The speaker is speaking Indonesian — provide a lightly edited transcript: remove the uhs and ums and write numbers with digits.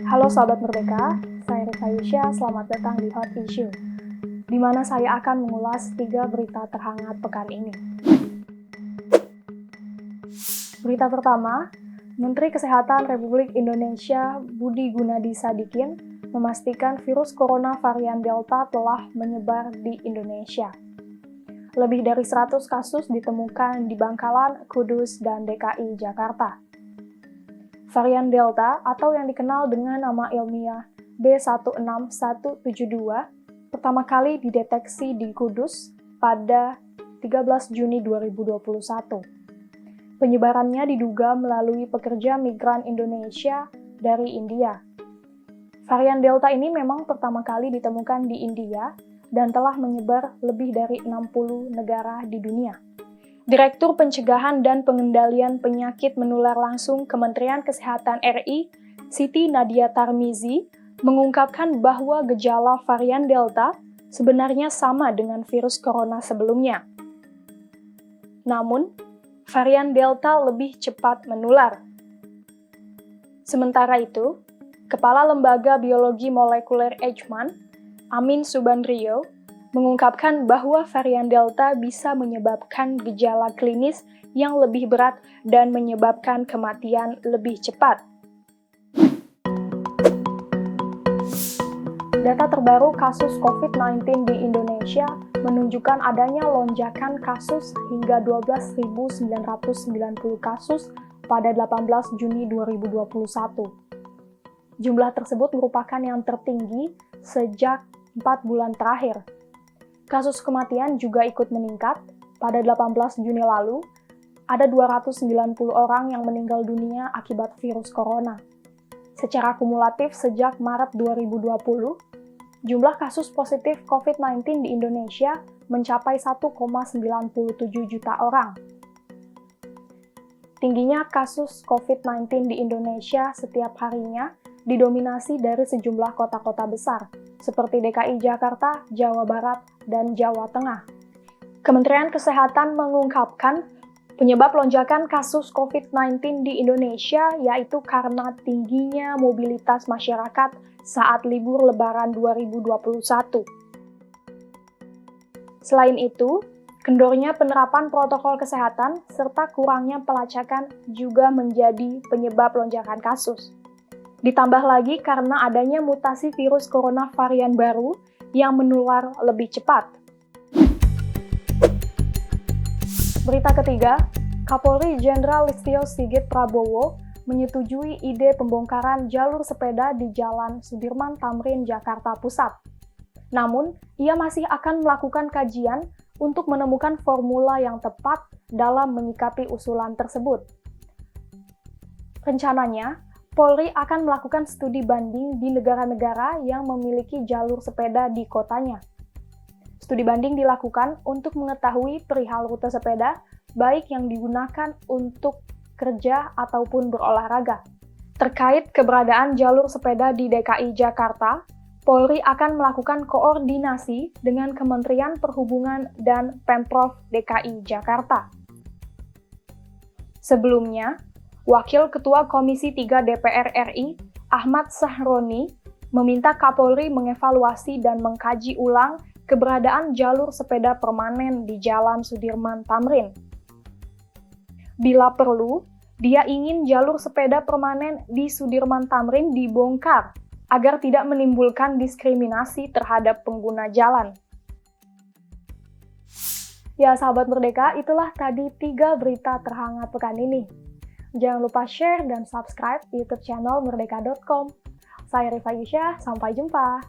Halo Sahabat Merdeka, saya Rifa Yusya, selamat datang di Hot Issue, di mana saya akan mengulas 3 berita terhangat pekan ini. Berita pertama, Menteri Kesehatan Republik Indonesia Budi Gunadi Sadikin memastikan virus corona varian Delta telah menyebar di Indonesia. Lebih dari 100 kasus ditemukan di Bangkalan, Kudus, dan DKI Jakarta. Varian Delta atau yang dikenal dengan nama ilmiah B16172 pertama kali dideteksi di Kudus pada 13 Juni 2021. Penyebarannya diduga melalui pekerja migran Indonesia dari India. Varian Delta ini memang pertama kali ditemukan di India dan telah menyebar lebih dari 60 negara di dunia. Direktur Pencegahan dan Pengendalian Penyakit Menular Langsung Kementerian Kesehatan RI, Siti Nadia Tarmizi, mengungkapkan bahwa gejala varian Delta sebenarnya sama dengan virus corona sebelumnya. Namun, varian Delta lebih cepat menular. Sementara itu, Kepala Lembaga Biologi Molekuler Eijkman, Amin Subandrio, mengungkapkan bahwa varian Delta bisa menyebabkan gejala klinis yang lebih berat dan menyebabkan kematian lebih cepat. Data terbaru kasus COVID-19 di Indonesia menunjukkan adanya lonjakan kasus hingga 12.990 kasus pada 18 Juni 2021. Jumlah tersebut merupakan yang tertinggi sejak 4 bulan terakhir. Kasus kematian juga ikut meningkat. Pada 18 Juni lalu, ada 290 orang yang meninggal dunia akibat virus corona. Secara kumulatif sejak Maret 2020, jumlah kasus positif COVID-19 di Indonesia mencapai 1,97 juta orang. Tingginya kasus COVID-19 di Indonesia setiap harinya didominasi dari sejumlah kota-kota besar, seperti DKI Jakarta, Jawa Barat, dan Jawa Tengah. Kementerian Kesehatan mengungkapkan penyebab lonjakan kasus COVID-19 di Indonesia yaitu karena tingginya mobilitas masyarakat saat libur Lebaran 2021. Selain itu, kendornya penerapan protokol kesehatan serta kurangnya pelacakan juga menjadi penyebab lonjakan kasus. Ditambah lagi karena adanya mutasi virus corona varian baru yang menular lebih cepat. Berita ketiga, Kapolri Jenderal Listio Sigit Prabowo menyetujui ide pembongkaran jalur sepeda di Jalan Sudirman Tamrin, Jakarta Pusat. Namun, ia masih akan melakukan kajian untuk menemukan formula yang tepat dalam menyikapi usulan tersebut. Rencananya, Polri akan melakukan studi banding di negara-negara yang memiliki jalur sepeda di kotanya. Studi banding dilakukan untuk mengetahui perihal rute sepeda, baik yang digunakan untuk kerja ataupun berolahraga. Terkait keberadaan jalur sepeda di DKI Jakarta, Polri akan melakukan koordinasi dengan Kementerian Perhubungan dan Pemprov DKI Jakarta. Sebelumnya, Wakil Ketua Komisi 3 DPR RI, Ahmad Sahroni, meminta Kapolri mengevaluasi dan mengkaji ulang keberadaan jalur sepeda permanen di Jalan Sudirman Tamrin. Bila perlu, dia ingin jalur sepeda permanen di Sudirman Tamrin dibongkar agar tidak menimbulkan diskriminasi terhadap pengguna jalan. Ya, sahabat Merdeka, itulah tadi 3 berita terhangat pekan ini. Jangan lupa share dan subscribe YouTube channel merdeka.com. Saya Rifa Yusya, sampai jumpa.